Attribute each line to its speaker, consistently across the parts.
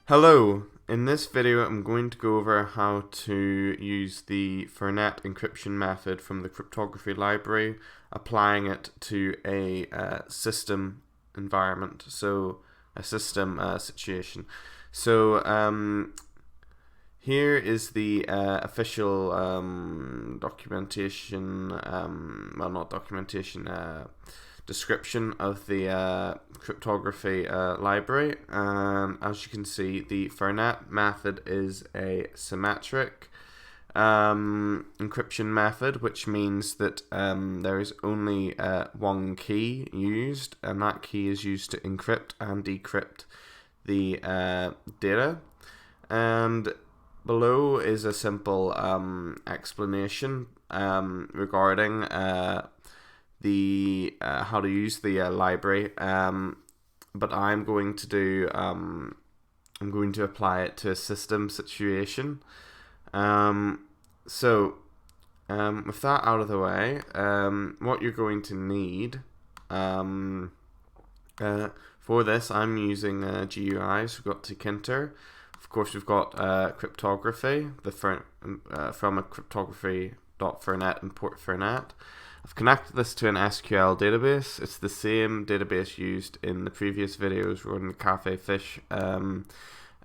Speaker 1: Hello, in this video I'm going to go over how to use the Fernet encryption method from the cryptography library, applying it to a system environment, so a system situation. So here is the official documentation, well not documentation, description of the cryptography library. As you can see, the Fernet method is a symmetric encryption method, which means that there is only one key used, and that key is used to encrypt and decrypt the data. And below is a simple explanation regarding the how to use the library, but I'm going to apply it to a system situation. So with that out of the way, what you're going to need for this, I'm using GUIs. We've got Tkinter. Of course, we've got cryptography, from a cryptography.fernet import Fernet. I've connected this to an SQL database. It's the same database used in the previous videos running the Cafe Fish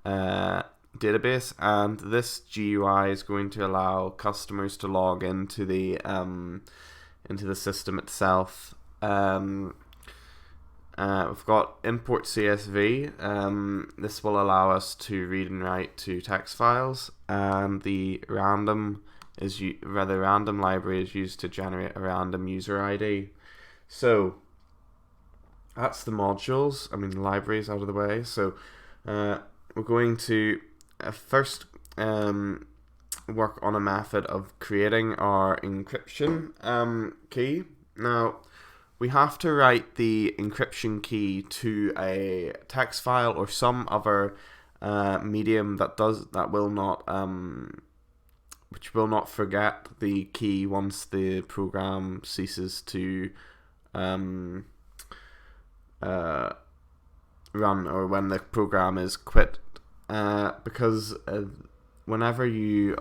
Speaker 1: database, and this GUI is going to allow customers to log into the system itself. We've got import CSV. This will allow us to read and write to text files, and the random library is used to generate a random user ID. So that's the modules. The libraries out of the way. So we're going to first work on a method of creating our encryption key. Now we have to write the encryption key to a text file or some other medium which will not forget the key once the program ceases to run, or when the program is quit, because whenever you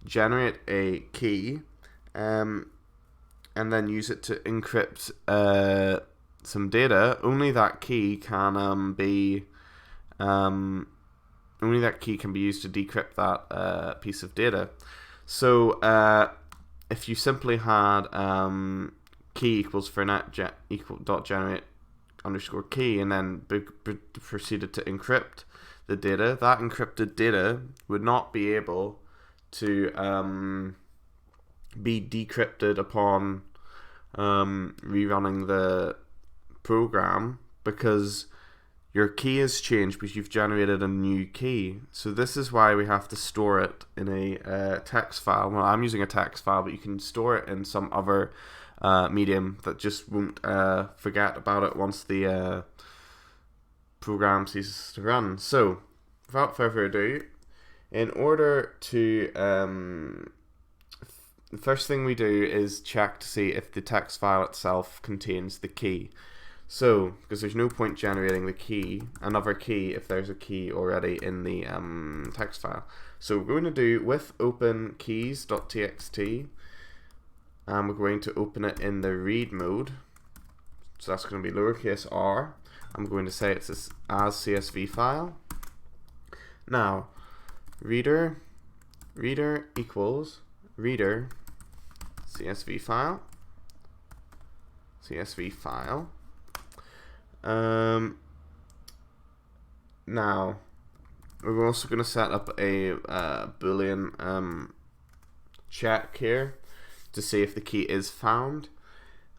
Speaker 1: generate a key and then use it to encrypt some data, only that key can be used to decrypt that piece of data. So if you simply had key equals fernet .generate underscore key and then proceeded to encrypt the data, that encrypted data would not be able to be decrypted upon rerunning the program, because your key has changed because you've generated a new key. So this is why we have to store it in a text file. Well, I'm using a text file, but you can store it in some other medium that just won't forget about it once the program ceases to run. So without further ado, in order to the first thing we do is check to see if the text file itself contains the key. So, because there's no point generating another key if there's a key already in the text file. So we're going to do with OpenKeystxt, and we're going to open it in the read mode. So that's going to be lowercase r. I'm going to say it's as CSV file. Now, reader equals reader CSV file. Now we're also going to set up a boolean check here to see if the key is found.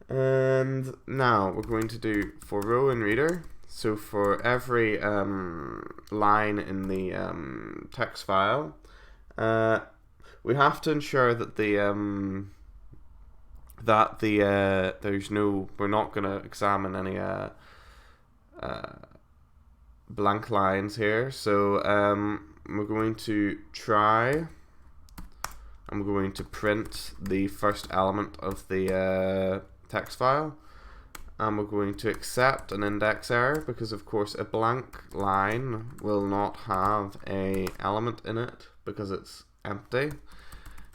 Speaker 1: And now we're going to do for row and reader. So for every line in the text file, we have to ensure that we're not going to examine any blank lines here. So we're going to try. I'm going to print the first element of the text file, and we're going to accept an index error because of course a blank line will not have a element in it because it's empty.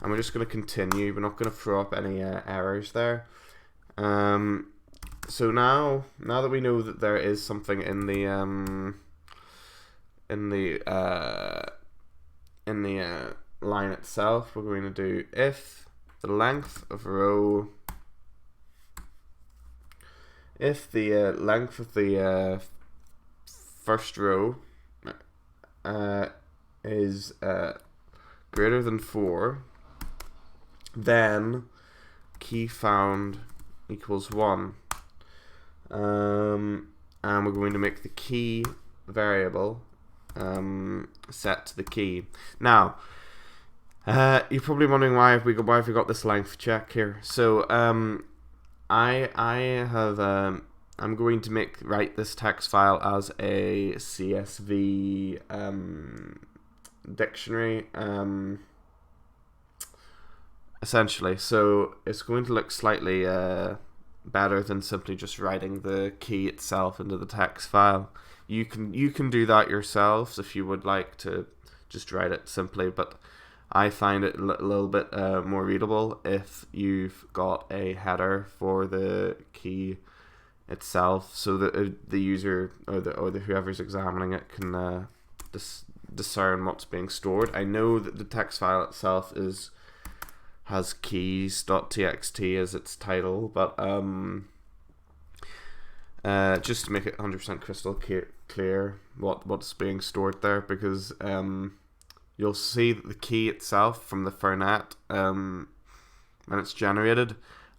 Speaker 1: And we're just going to continue. We're not going to throw up any errors there. So now that we know that there is something in the line itself, we're going to do if the length of row, if the length of the first row is greater than 4, then key found equals 1. And we're going to make the key variable set to the key. Now, you're probably wondering why have we got this length check here. So I'm going to write this text file as a CSV dictionary, essentially. So it's going to look slightly better than simply just writing the key itself into the text file. You can do that yourselves if you would like to just write it simply, but I find it a little bit more readable if you've got a header for the key itself, so that the user or the whoever's examining it can discern what's being stored. I know that the text file itself has keys.txt as its title, but just to make it 100% crystal clear what's being stored there, because you'll see that the key itself from the Fernet, when it's generated,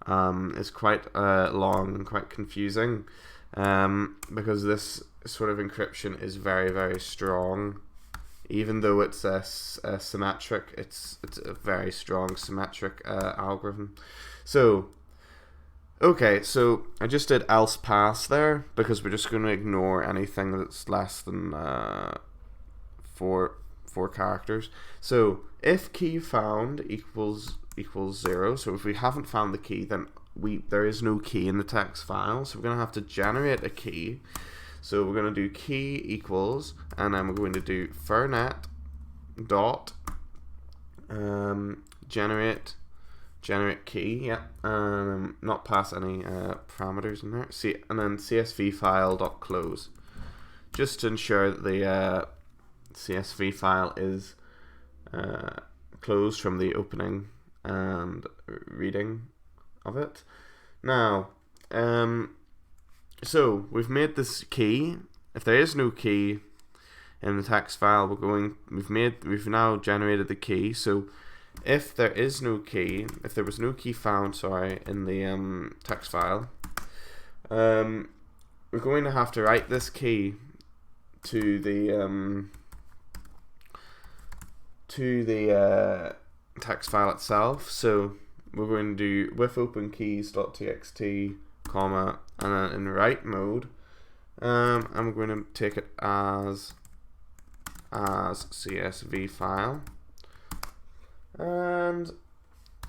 Speaker 1: is quite long and quite confusing, because this sort of encryption is very, very strong. Even though it's symmetric, it's a very strong symmetric algorithm. So, okay, so I just did else pass there because we're just going to ignore anything that's less than four characters. So if key found equals 0, so if we haven't found the key, then there is no key in the text file. So we're going to have to generate a key. So we're going to do key equals, and then we're going to do Fernet dot generate key, not pass any parameters in there. And then CSV file dot close, just to ensure that the CSV file is closed from the opening and reading of it. Now, so we've made this key. If there is no key in the text file, we've now generated the key. So if there was no key found, in the text file, we're going to have to write this key to the text file itself. So we're going to do with OpenKeystxt, comma, and then in write mode, and we're going to take it as CSV file. And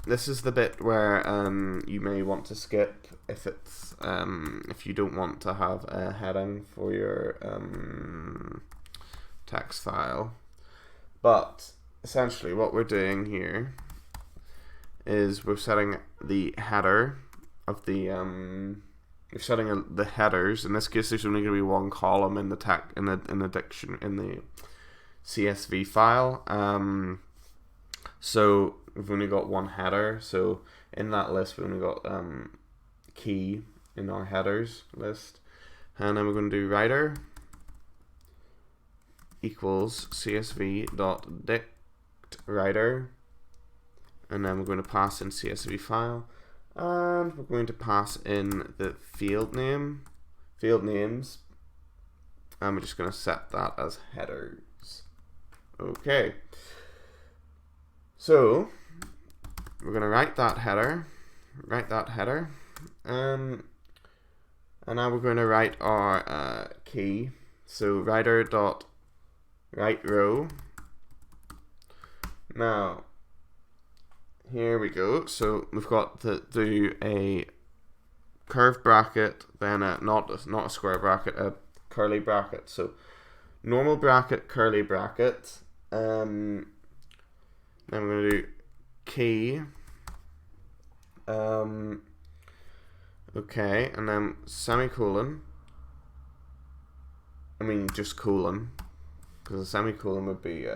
Speaker 1: this is the bit where you may want to skip if it's if you don't want to have a heading for your text file. But essentially what we're doing here is we're setting the header of the we're setting the headers. In this case, there's only going to be one column in the in the CSV file. So we've only got one header. So in that list, we've only got key in our headers list, and then we're going to do writer equals CSV dot dict writer, and then we're going to pass in CSV file. And we're going to pass in the field names, and we're just going to set that as headers. Okay, so we're going to write that header, and now we're going to write our key. So writer dot write row. Now, here we go. So we've got to do a curved bracket, then not a square bracket, a curly bracket. So normal bracket, curly bracket. Then we're going to do key. Okay, and then semicolon. I mean, just colon, because a semicolon would be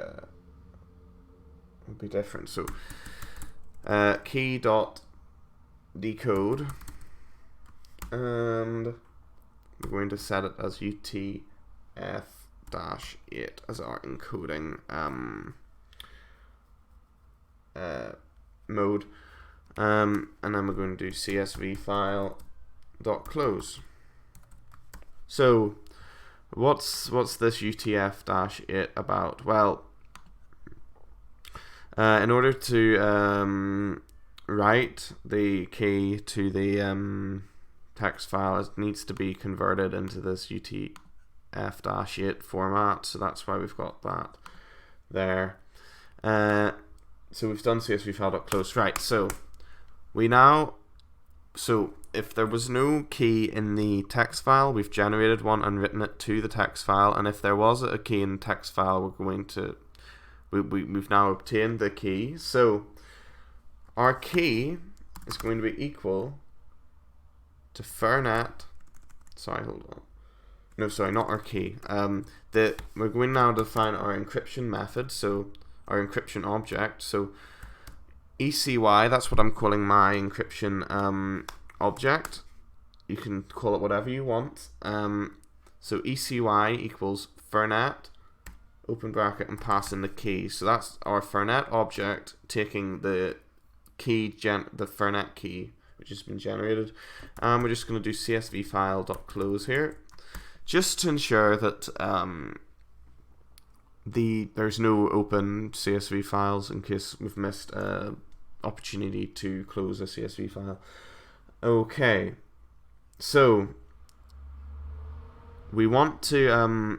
Speaker 1: different. So key dot decode, and we're going to set it as UTF-8 as our encoding mode, and then we're going to do CSV file dot close. So what's this UTF-8 about? Well, in order to write the key to the text file, it needs to be converted into this UTF-8 format. So that's why we've got that there. So we've done CSV file.close. Right, so if there was no key in the text file, we've generated one and written it to the text file. And if there was a key in the text file, we're going to we've now obtained the key. So our key is going to be equal to Fernet. Sorry, hold on. No, sorry, not our key. We're going now to define our encryption method, so our encryption object. So ECY, that's what I'm calling my encryption object. You can call it whatever you want. So ECY equals Fernet, open bracket, and pass in the key. So that's our Fernet object taking the key, the Fernet key, which has been generated. We're just going to do CSV file.close here, just to ensure that there's no open CSV files in case we've missed an opportunity to close a CSV file. Okay, so we want to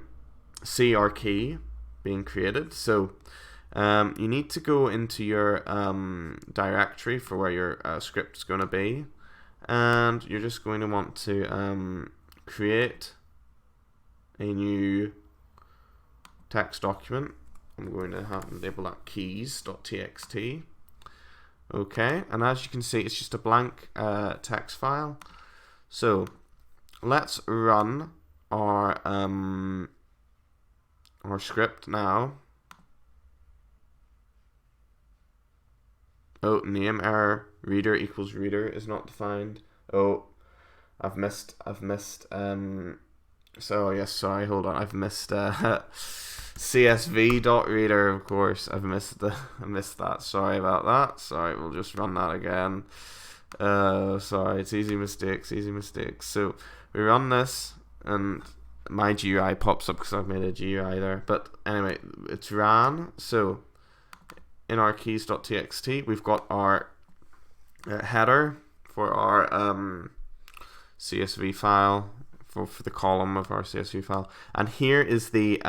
Speaker 1: see our key being created. So you need to go into your directory for where your script is going to be, and you're just going to want to create a new text document. I'm going to have to label that keys.txt. Okay, and as you can see, it's just a blank text file. So let's run our script now. Oh, name error, reader equals reader is not defined. Oh, I've missed so yes, sorry, hold on, I've missed CSV.reader, of course. I missed that. Sorry about that. Sorry, we'll just run that again. Sorry, it's easy mistakes. So we run this, and my GUI pops up because I've made a GUI there. But anyway, it's ran. So in our keys.txt, we've got our header for our CSV file for the column of our CSV file, and here is the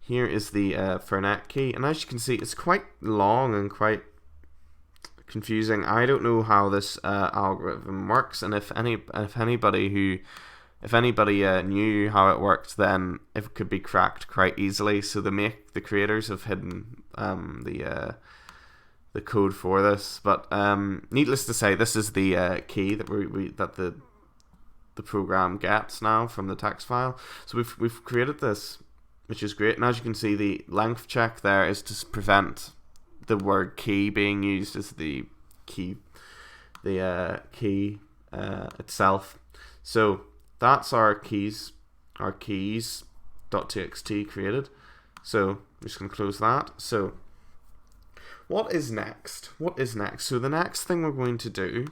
Speaker 1: Fernet key, and as you can see, it's quite long and quite confusing. I don't know how this algorithm works, and if anybody knew how it worked, then it could be cracked quite easily. So the creators have hidden the code for this, but needless to say, this is the key that the program gets now from the text file. So we've created this, which is great. And as you can see, the length check there is to prevent the word key being used as the key itself. So that's our keys.txt created. So I'm just going to close that. So what is next? So the next thing we're going to do,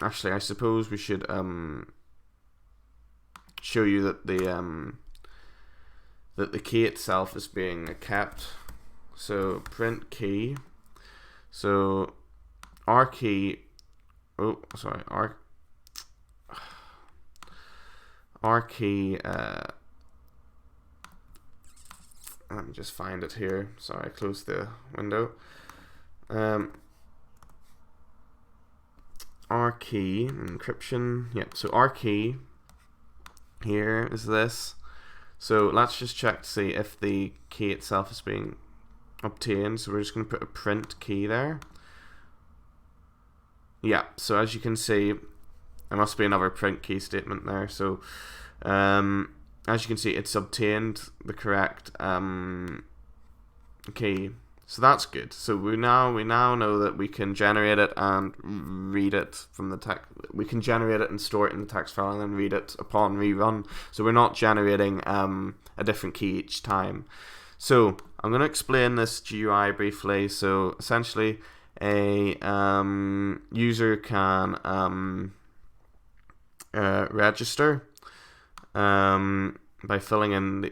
Speaker 1: actually, I suppose we should show you that the key itself is being kept. So print key. So our key. Oh, sorry. Our key. Let me just find it here. Sorry, I closed the window. our key encryption. Yep. So our key here is this. So let's just check to see if the key itself is being obtained. So we're just going to put a print key there. Yeah, so as you can see, there must be another print key statement there. So as you can see, it's obtained the correct key. So that's good. So we now know that we can generate it and read it from the text. We can generate it and store it in the text file and then read it upon rerun. So we're not generating a different key each time. So I'm going to explain this GUI briefly. So essentially, a user can register by filling in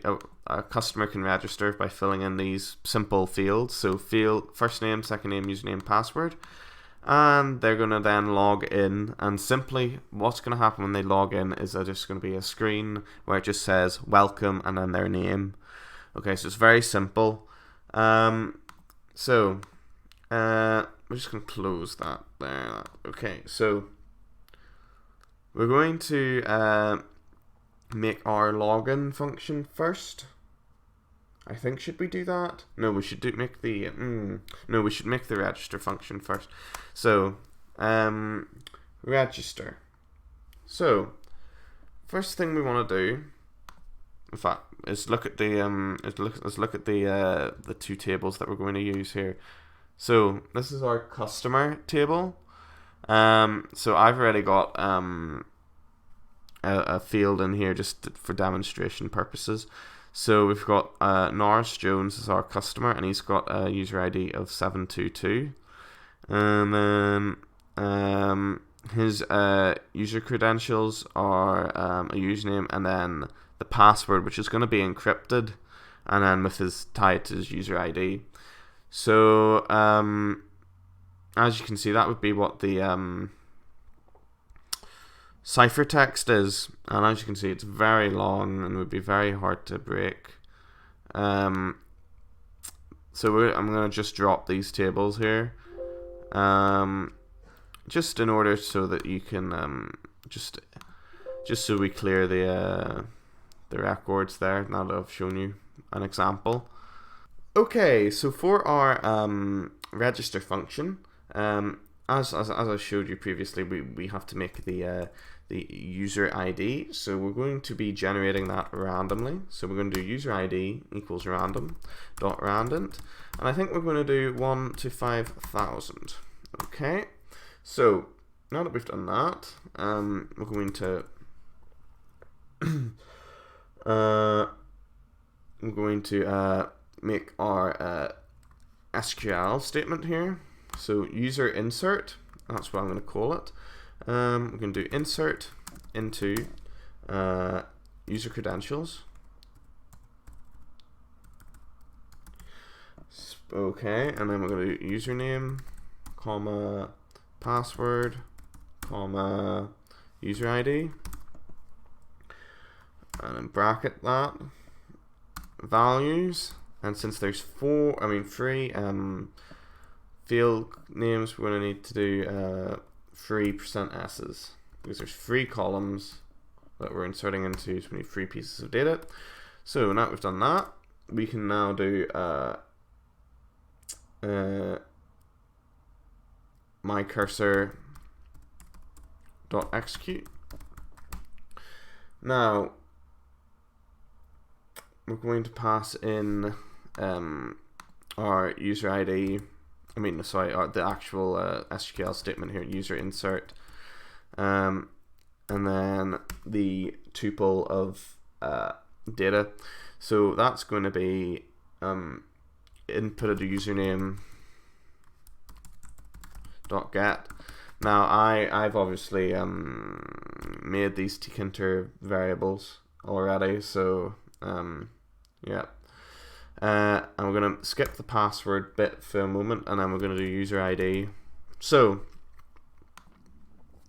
Speaker 1: a customer can register by filling in these simple fields. So first name, second name, username, password, and they're going to then log in. And simply what's going to happen when they log in is there's just going to be a screen where it just says welcome and then their name. Okay, so it's very simple. We're just going to close that there. Okay, so we're going to make our login function first. I think, should we do that? No, we should make the we should make the register function first. So register. So first thing we want to do, in fact, is look at the let's look at the two tables that we're going to use here. So this is our customer table. So I've already got a field in here just for demonstration purposes. So we've got Norris Jones as our customer, and he's got a user ID of 722, and then his user credentials are a username and then the password, which is going to be encrypted, and then with his tied to his user ID. So as you can see, that would be what the ciphertext is, and as you can see, it's very long and would be very hard to break. I'm going to just drop these tables here, just in order so that you can just so we clear the records there. Now that I've shown you an example. Okay, so for our register function, as I showed you previously, we have to make the user ID. So we're going to be generating that randomly. So we're going to do user ID equals random.random, and I think we're going to do 1 to 5,000. Okay, so now that we've done that, we're going to make our SQL statement here. So user insert, that's what I'm going to call it. We're going to do insert into user credentials. Okay, and then we're going to do username, comma, password, comma, user ID, and then bracket that, values, and since there's three field names, we're going to need to do 3%s, because there's 3 columns that we're inserting into, so we need 3 pieces of data. So now that we've done that, we can now do my cursor dot execute. Now we're going to pass in our user ID. The actual SQL statement here, user insert, and then the tuple of data. So that's going to be inputted username dot get. Now I've obviously made these tkinter variables already, so yeah. And we're going to skip the password bit for a moment, and then we're going to do user ID. So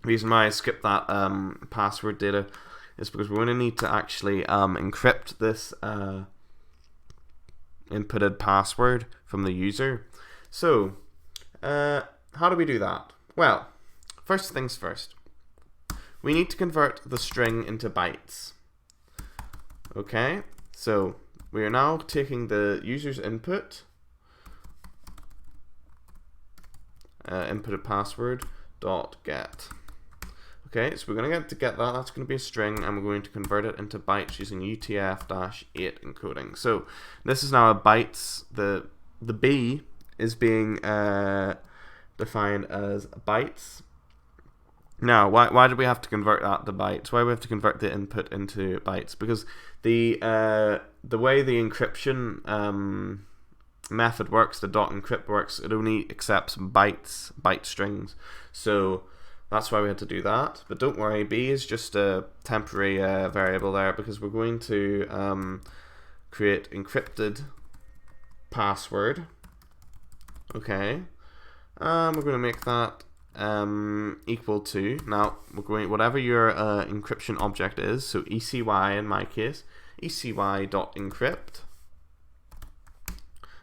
Speaker 1: the reason why I skipped that password data is because we're going to need to actually encrypt this inputted password from the user. So how do we do that? Well, first things first. We need to convert the string into bytes. Okay, so we are now taking the user's input, inputted password dot get. Okay, so we're going to get that. That's going to be a string, and we're going to convert it into bytes using UTF-8 encoding. So this is now a bytes. The B is being defined as bytes. Now, why did we have to convert that to bytes? Why do we have to convert the input into bytes? Because the way the encryption method works, the .encrypt works, it only accepts byte strings. So that's why we had to do that. But don't worry, B is just a temporary variable there, because we're going to create encrypted password. Okay, we're going to make that equal to, now we're going, whatever your encryption object is, so ECY in my case, ECY.encrypt.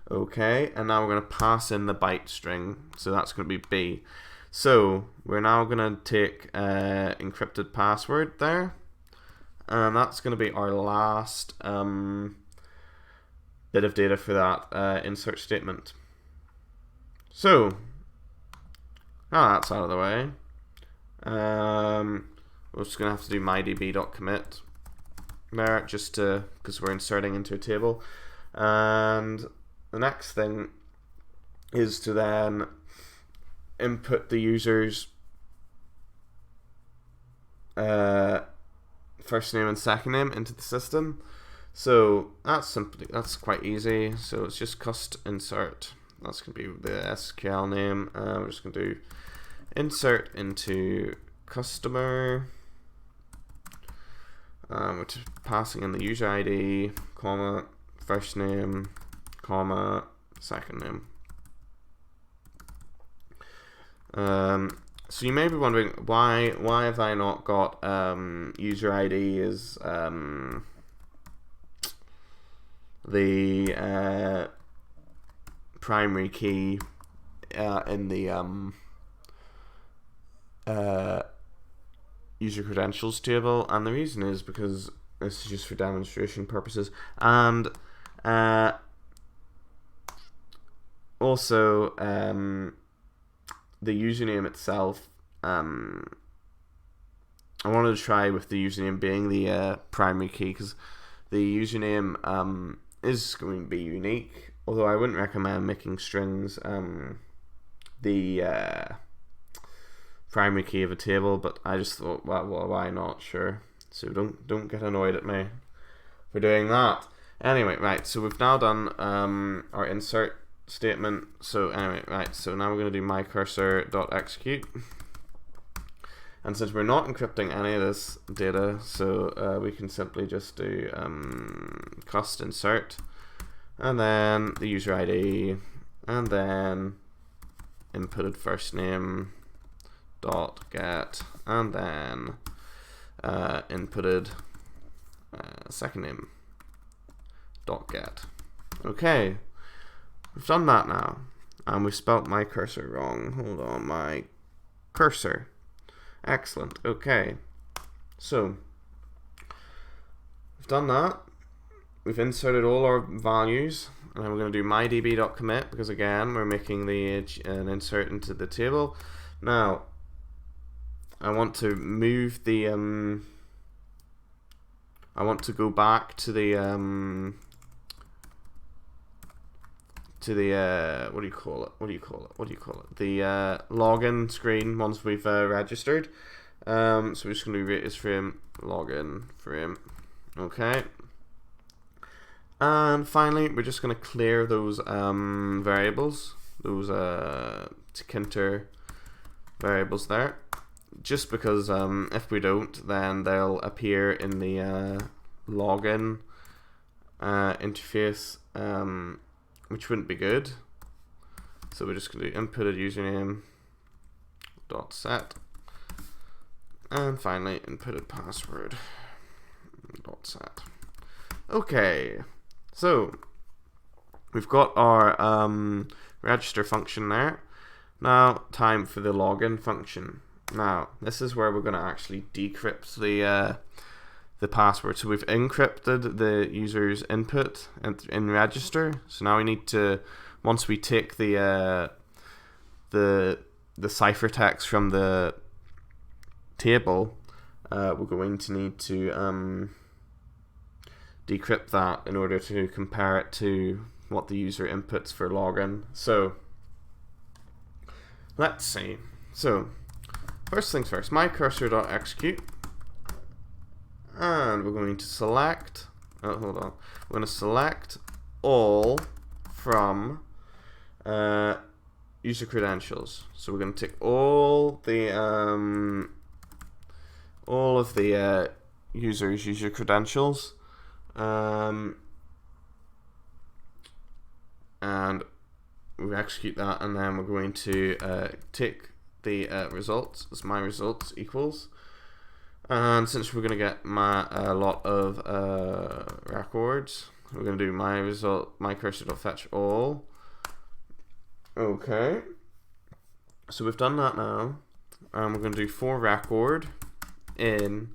Speaker 1: Okay, and now we're going to pass in the byte string, so that's going to be B. So we're now going to take encrypted password there, and that's going to be our last bit of data for that insert statement. So now that's out of the way, we're just going to have to do mydb.commit there, just to, because we're inserting into a table. And the next thing is to then input the user's first name and second name into the system. So that's quite easy. So it's just cust insert. That's going to be the SQL name. We're just going to do insert into customer, which is passing in the user ID, comma, first name, comma, second name. So you may be wondering, why have I not got user ID as the primary key in the user credentials table? And the reason is because this is just for demonstration purposes, and also the username itself, I wanted to try with the username being the primary key, because the username is going to be unique, although I wouldn't recommend making strings the primary key of a table, but I just thought, well, why not? Sure. So don't get annoyed at me for doing that. Anyway, right, so we've now done our insert statement. So anyway, right, so now we're going to do mycursor.execute, and since we're not encrypting any of this data, so we can simply just do cust insert, and then the user ID, and then inputted first name dot get, and then inputted second name dot get. Okay, we've done that now, and we spelt my cursor wrong. Hold on, my cursor. Excellent. Okay, so we've done that. We've inserted all our values, and then we're going to do mydb.commit, because again we're making an insert into the table. Now I want to move the I want to go back to the what do you call it? The login screen once we've registered. So we're just going to do rate is frame login frame. Okay. And finally, we're just going to clear those variables, those tkinter variables there, just because if we don't, then they'll appear in the login interface, which wouldn't be good. So we're just going to do inputted username dot set, and finally inputted password dot set. Okay, so we've got our register function there. Now time for the login function. Now, this is where we're going to actually decrypt the password. So we've encrypted the user's input in register. So now we need to, once we take the ciphertext from the table, we're going to need to decrypt that in order to compare it to what the user inputs for login. So let's see. So first things first, mycursor.execute, and we're going to select, hold on, we're going to select all from user credentials. So we're going to take all of the users' user credentials, and we execute that, and then we're going to take the results as my results equals, and since we're going to get a lot of records, we're going to do my result, my cursor.fetch all. Okay, so we've done that now, and we're going to do for record in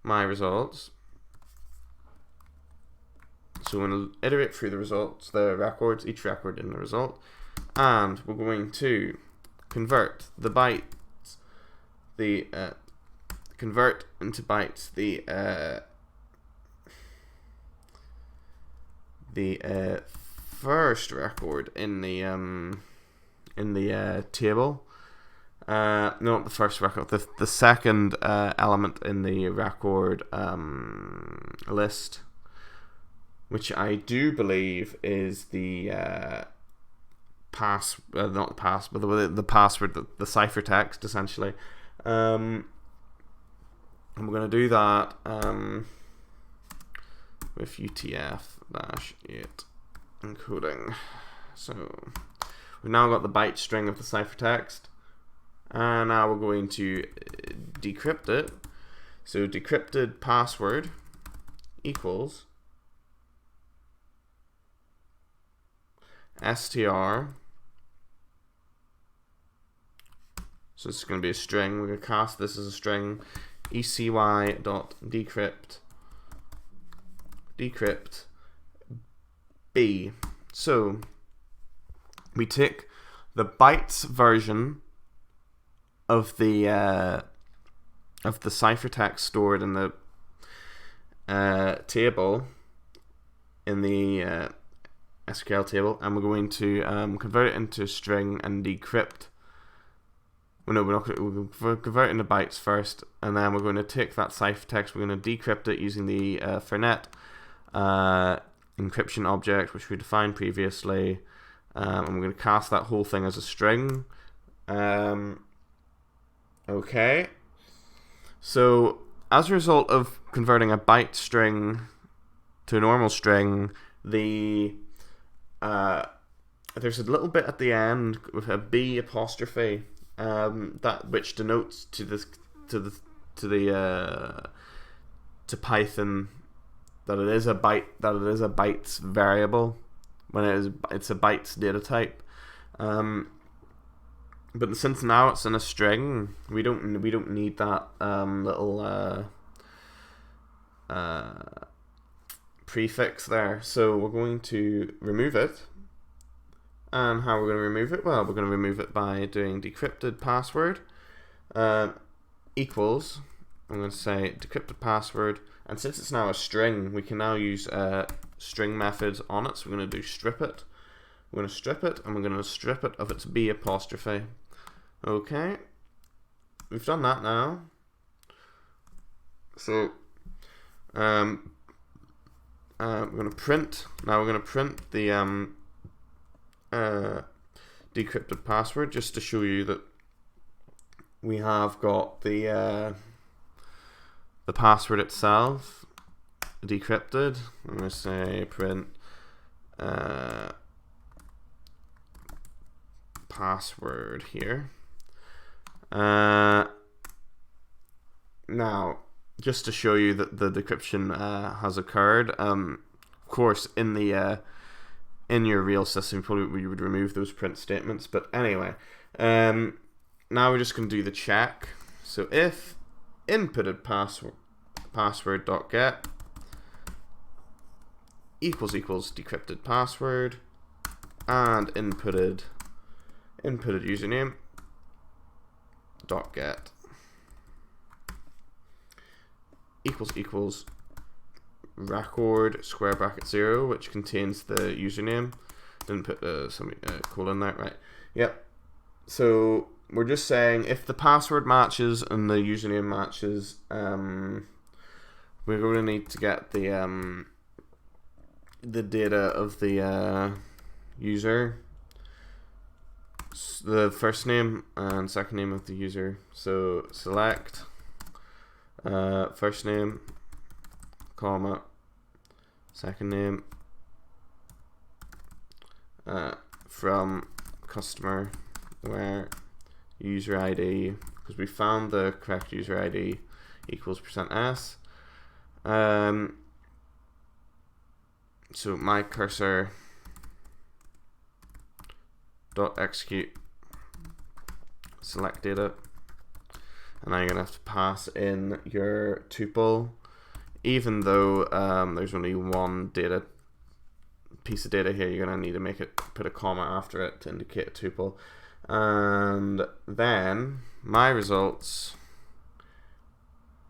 Speaker 1: my results. So we're going to iterate through the results, the records, each record in the result, and we're going to convert the bytes, convert into bytes the first record in the table. Not the first record, the second element in the record list, which I do believe is the not the pass, but the password, the ciphertext essentially. And we're going to do that with UTF-8 encoding. So we've now got the byte string of the ciphertext, and now we're going to decrypt it. So decrypted password equals str. So it's going to be a string. We're going to cast this as a string, ecy.decrypt b. So we take the bytes version of the ciphertext stored in the table, in the SQL table, and we're going to convert it into a string and decrypt. Well, no, we're going to convert it into bytes first, and then we're going to take that ciphertext, we're going to decrypt it using the Fernet encryption object, which we defined previously, and we're going to cast that whole thing as a string. Okay, so as a result of converting a byte string to a normal string, there's a little bit at the end with a b apostrophe, that which denotes to Python that it is a bytes variable when it's a bytes data type. But since now it's in a string, we don't need that little prefix there. So we're going to remove it. And how we're going to remove it? Well, we're going to remove it by doing decrypted password equals, I'm going to say decrypted password, and since it's now a string, we can now use string methods on it. So we're going to do strip it. We're going to strip it, and we're going to strip it of its b apostrophe. Okay, we've done that now. So we're going to print. Now we're going to print the decrypted password, just to show you that we have got the password itself decrypted. I'm going to say print password here. Now, just to show you that the decryption has occurred, of course, in the in your real system, probably you would remove those print statements. But anyway, now we're just going to do the check. So if inputted password.get equals decrypted password and inputted username dot get equals record square bracket 0, which contains the username. Didn't put some colon there, right? Yep. So we're just saying if the password matches and the username matches, we're going to need to get the data of the user, the first name and second name of the user. So select first name, comma, second name from customer where user ID, because we found the correct user ID, equals %s. So my cursor dot execute select data, and now you're gonna have to pass in your tuple, even though there's only one piece of data here. You're gonna need to put a comma after it to indicate a tuple. And then my results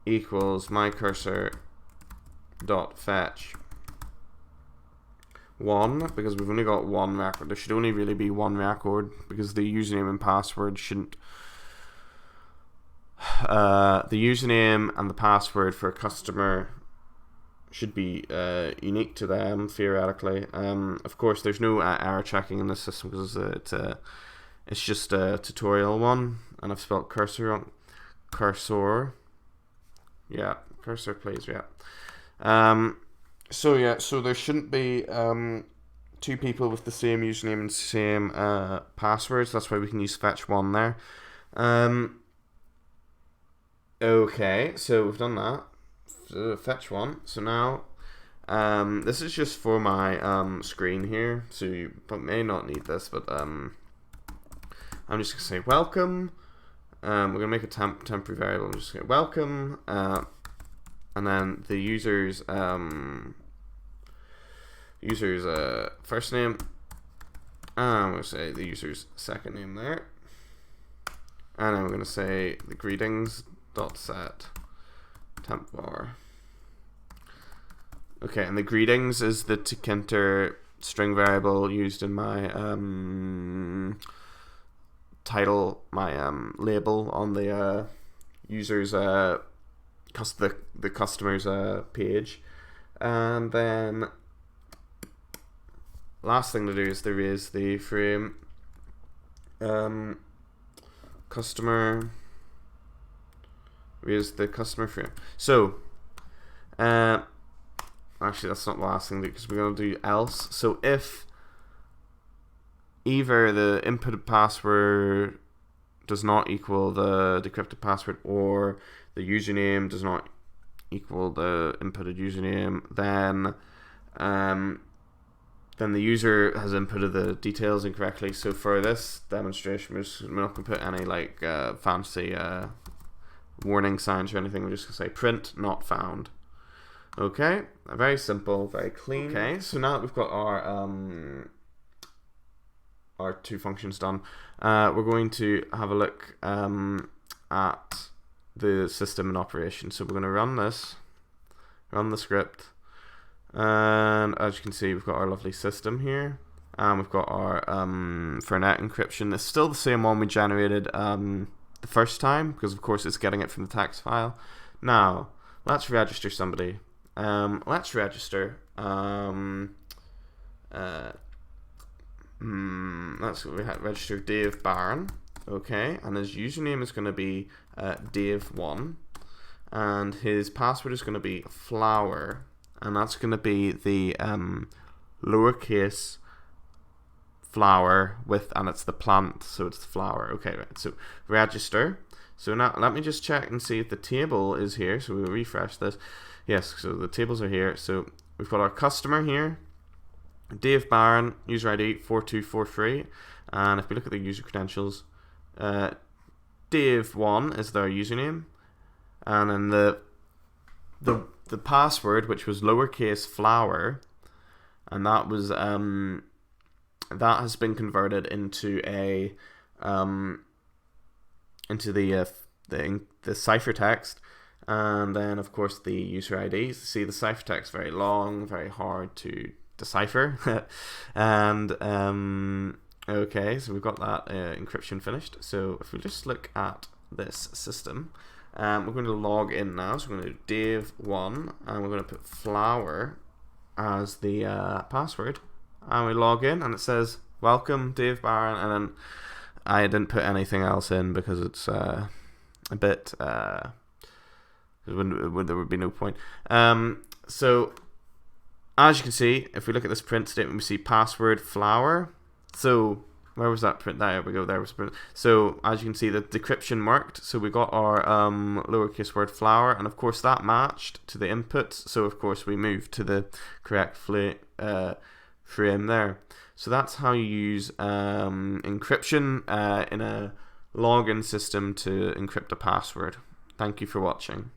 Speaker 1: equals my cursor dot fetch 1, because we've only got one record. There should only really be one record, because the username and password shouldn't the username and the password for a customer should be unique to them theoretically. Of course there's no error checking in this system because it's just a tutorial one, and I've spelled cursor wrong. Cursor. Yeah, cursor please, yeah. So there shouldn't be two people with the same username and same passwords. That's why we can use fetch 1 there. Okay, so we've done that. So fetch 1. So now this is just for my screen here, so you may not need this, but I'm just gonna say welcome. We're gonna make a temporary variable. I'm just gonna welcome, and then the user's first name, and I'm gonna say the user's second name there, and then we're gonna say the greetings dot set temp var. Okay, and the greetings is the tkinter string variable used in my title, my label on the user's the customer's page. And then last thing to do is to raise the frame customer, raise the customer frame. So actually that's not the last thing, because we're going to do else. So if either the inputted password does not equal the decrypted password, or the username does not equal the inputted username, then the user has inputted the details incorrectly. So for this demonstration, we're not going to put any like fancy warning signs or anything. We're just going to say print not found. Okay, very simple, very clean. Okay, so now that we've got our two functions done, we're going to have a look at the system in operation. So we're going to run the script, and as you can see, we've got our lovely system here, and we've got our Fernet encryption. It's still the same one we generated the first time, because of course it's getting it from the text file. Now let's register somebody. Let's register let's register Dave Barron. Okay, and his username is going to be Dave1, and his password is going to be flower, and that's going to be the lowercase flower and it's the plant, so it's the flower. Okay, right, so register. So now let me just check and see if the table is here. So we'll refresh this. Yes, so the tables are here. So we've got our customer here, Dave Barron, user ID 4243, and if we look at the user credentials, Dave1 is their username, and then the password, which was lowercase flower, and that was that has been converted into a into the ciphertext, and then of course the user ID. See, the ciphertext very long, very hard to decipher, and okay, so we've got that encryption finished. So if we just look at this system, we're going to log in now. So we're going to do Dave1, and we're going to put flower as the password, and we log in, and it says welcome Dave Barron, and then I didn't put anything else in because it's a bit there would be no point. So as you can see, if we look at this print statement, we see password flower. So where was that print? There we go. There was print. So as you can see, the decryption worked. So we got our lowercase word flower, and of course that matched to the inputs. So of course we moved to the correct frame there. So that's how you use encryption in a login system to encrypt a password. Thank you for watching.